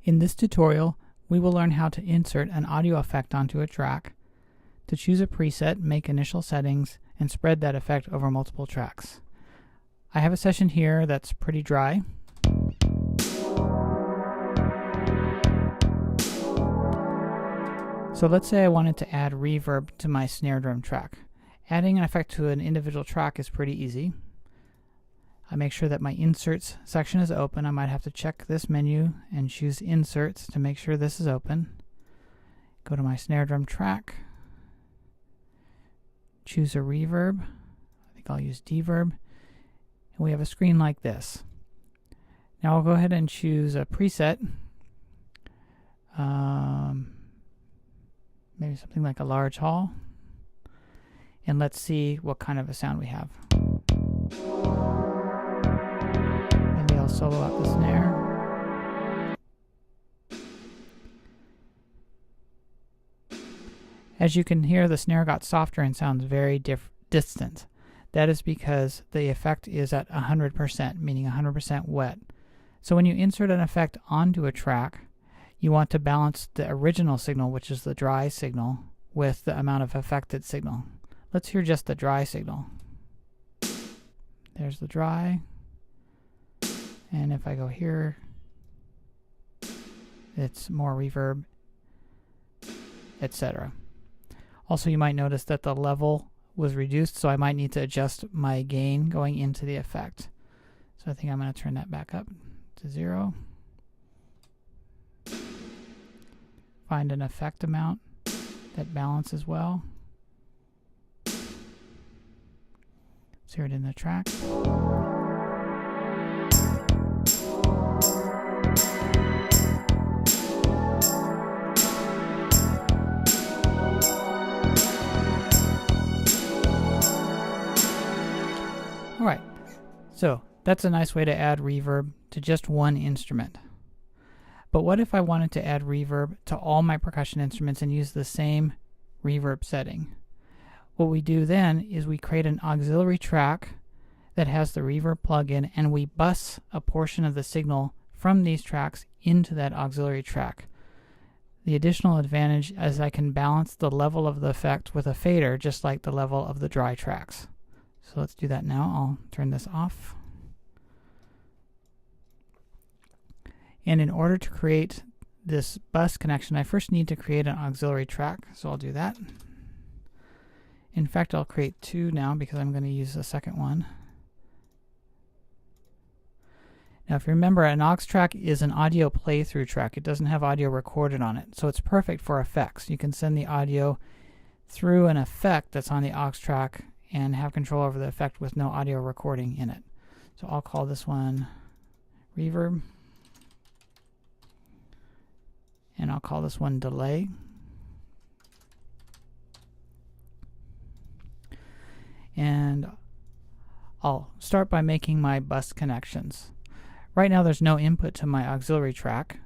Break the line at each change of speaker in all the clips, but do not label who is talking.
In this tutorial, we will learn how to insert an audio effect onto a track, to choose a preset, make initial settings, and spread that effect over multiple tracks. I have a session here that's pretty dry. So let's say I wanted to add reverb to my snare drum track. Adding an effect to an individual track is pretty easy. I make sure that my inserts section is open. I might have to check this menu and choose inserts to make sure this is open. Go to my snare drum track, choose a reverb. I think I'll use deverb, and we have a screen like this. Now I'll go ahead and choose a preset, maybe something like a large hall, and let's see what kind of a sound we have. Maybe I'll solo out the snare. As you can hear, the snare got softer and sounds very distant. That is because the effect is at 100%, meaning 100% wet. So when you insert an effect onto a track, you want to balance the original signal, which is the dry signal, with the amount of affected signal. Let's hear just the dry signal. There's the dry. And if I go here, it's more reverb, etc. Also, you might notice that the level was reduced, so I might need to adjust my gain going into the effect. So I think I'm going to turn that back up to 0. Find an effect amount that balances well. Let's hear it in the track. Alright, so that's a nice way to add reverb to just one instrument. But what if I wanted to add reverb to all my percussion instruments and use the same reverb setting? What we do then is we create an auxiliary track that has the reverb plugin, and we bus a portion of the signal from these tracks into that auxiliary track. The additional advantage is I can balance the level of the effect with a fader, just like the level of the dry tracks. So let's do that now. I'll turn this off. And in order to create this bus connection, I first need to create an auxiliary track. So I'll do that. In fact, I'll create 2 now because I'm going to use a second one. Now, if you remember, an aux track is an audio playthrough track. It doesn't have audio recorded on it. So it's perfect for effects. You can send the audio through an effect that's on the aux track and have control over the effect with no audio recording in it. So I'll call this one reverb. And I'll call this one delay. And I'll start by making my bus connections. Right now there's no input to my auxiliary track.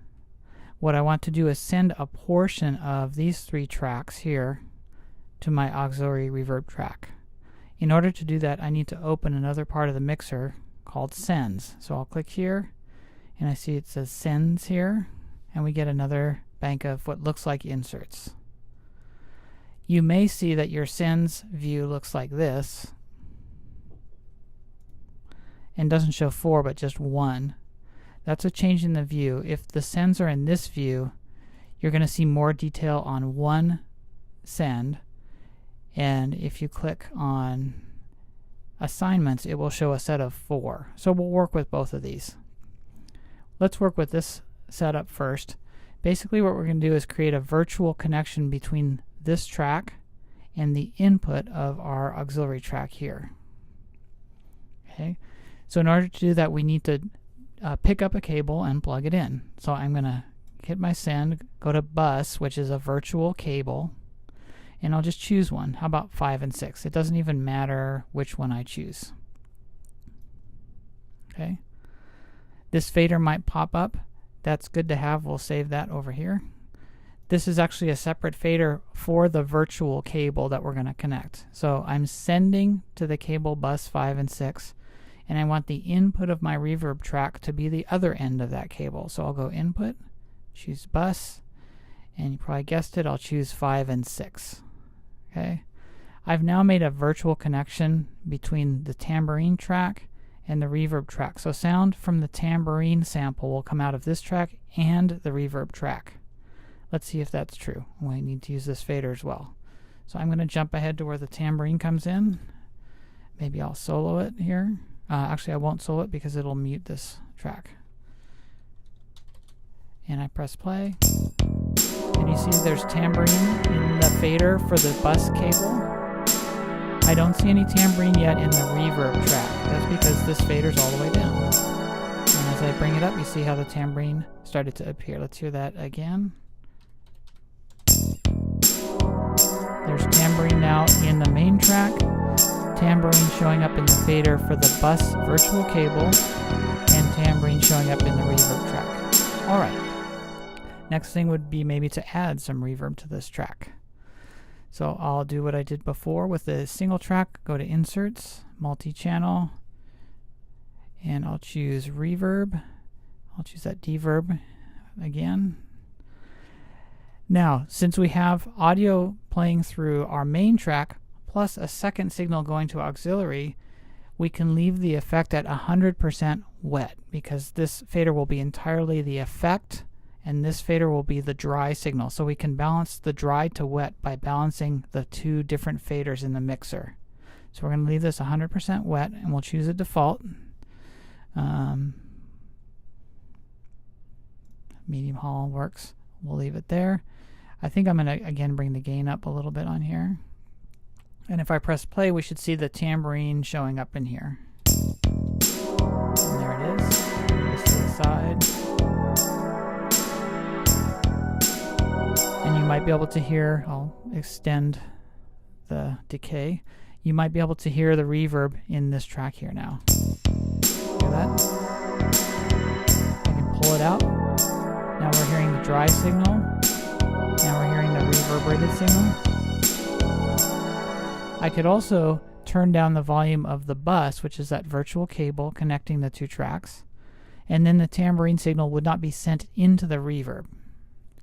What I want to do is send a portion of these 3 tracks here to my auxiliary reverb track. In order to do that, I need to open another part of the mixer called sends. So I'll click here, and I see it says sends here, and we get another bank of what looks like inserts. You may see that your sends view looks like this and doesn't show 4 but just 1. That's a change in the view. If the sends are in this view, you're going to see more detail on one send, and if you click on assignments, it will show a set of 4. So we'll work with both of these. Let's work with this setup first. Basically what we're going to do is create a virtual connection between this track and the input of our auxiliary track here. Okay, so in order to do that, we need to pick up a cable and plug it in. So I'm going to hit my send, go to bus, which is a virtual cable, and I'll just choose one. How about 5 and 6? It doesn't even matter which one I choose. Okay, this fader might pop up. That's good to have. We'll save that over here. This is actually a separate fader for the virtual cable that we're going to connect. So I'm sending to the cable bus 5 and 6, and I want the input of my reverb track to be the other end of that cable. So I'll go input, choose bus, and you probably guessed it, I'll choose 5 and 6. Okay, I've now made a virtual connection between the tambourine track and the reverb track. So sound from the tambourine sample will come out of this track and the reverb track. Let's see if that's true. We need to use this fader as well. So I'm going to jump ahead to where the tambourine comes in. Maybe I'll solo it here. Actually, I won't solo it because it'll mute this track. And I press play. And you see there's tambourine in the fader for the bus cable. I don't see any tambourine yet in the reverb track. That's because this fader's all the way down. And as I bring it up, you see how the tambourine started to appear. Let's hear that again. There's tambourine now in the main track, tambourine showing up in the fader for the bus virtual cable, and tambourine showing up in the reverb track. Alright, next thing would be maybe to add some reverb to this track. So I'll do what I did before with the single track, go to Inserts, Multi-Channel, and I'll choose Reverb. I'll choose that Deverb again. Now, since we have audio playing through our main track, plus a second signal going to auxiliary, we can leave the effect at 100% wet, because this fader will be entirely the effect, and this fader will be the dry signal. So we can balance the dry to wet by balancing the two different faders in the mixer. So we're going to leave this 100% wet, and we'll choose a default. Medium Hall works. We'll leave it there. I think I'm going to again bring the gain up a little bit on here. And if I press play, we should see the tambourine showing up in here. And there it is. This to the side. And you might be able to hear, I'll extend the decay. You might be able to hear the reverb in this track here now. Hear that? I can pull it out. Now we're hearing the dry signal. Now we're hearing the reverberated signal. I could also turn down the volume of the bus, which is that virtual cable connecting the two tracks, and then the tambourine signal would not be sent into the reverb,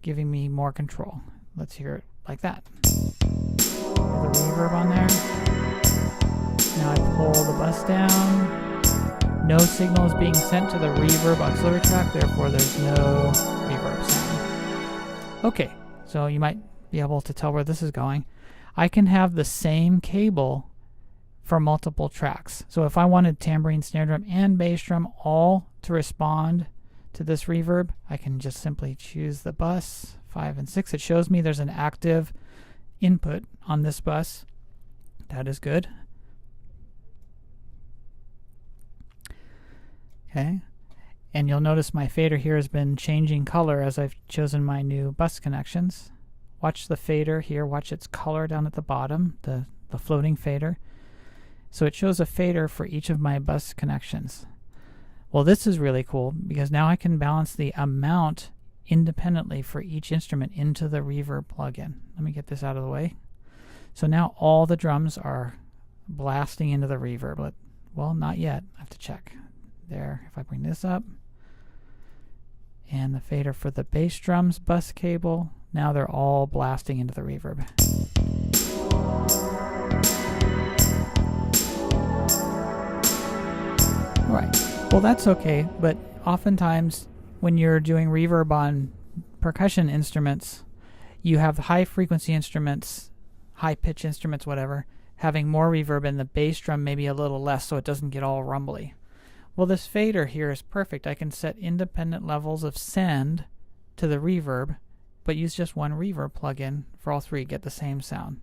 giving me more control. Let's hear it like that. Hear the reverb on there. Now I pull the bus down. No signal is being sent to the reverb auxiliary track, therefore there's no reverb sound. Okay. So you might be able to tell where this is going. I can have the same cable for multiple tracks. So if I wanted tambourine, snare drum, and bass drum all to respond to this reverb, I can just simply choose the bus, 5 and 6. It shows me there's an active input on this bus. That is good. Okay. And you'll notice my fader here has been changing color as I've chosen my new bus connections. Watch the fader here, watch its color down at the bottom, the floating fader. So it shows a fader for each of my bus connections. Well, this is really cool because now I can balance the amount independently for each instrument into the reverb plugin. Let me get this out of the way. So now all the drums are blasting into the reverb. Well, not yet. I have to check. There, if I bring this up, and the fader for the bass drums bus cable, now they're all blasting into the reverb. Alright, well that's okay, but oftentimes when you're doing reverb on percussion instruments, you have high frequency instruments, high pitch instruments, whatever, having more reverb, and the bass drum maybe a little less so it doesn't get all rumbly. Well, this fader here is perfect. I can set independent levels of send to the reverb, but use just one reverb plugin for all three, get the same sound.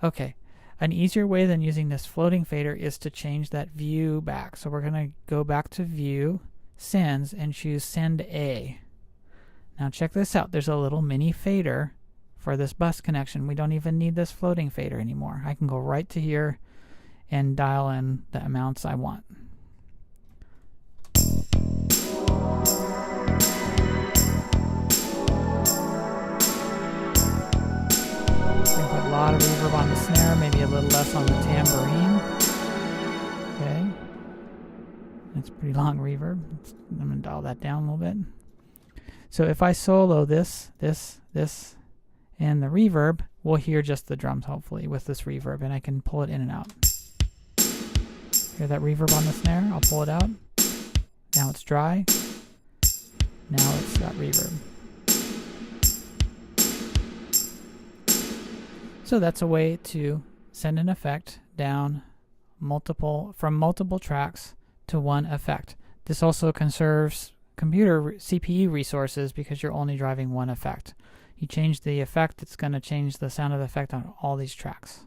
Okay, an easier way than using this floating fader is to change that view back. So we're going to go back to View, Sends, and choose Send A. Now check this out. There's a little mini fader for this bus connection. We don't even need this floating fader anymore. I can go right to here and dial in the amounts I want. A lot of reverb on the snare, maybe a little less on the tambourine. Okay. That's pretty long reverb. I'm going to dial that down a little bit. So if I solo this, and the reverb, we'll hear just the drums hopefully with this reverb, and I can pull it in and out. Hear that reverb on the snare? I'll pull it out. Now it's dry. Now it's that reverb. So that's a way to send an effect down from multiple tracks to one effect. This also conserves computer CPU resources because you're only driving one effect. You change the effect, it's going to change the sound of the effect on all these tracks.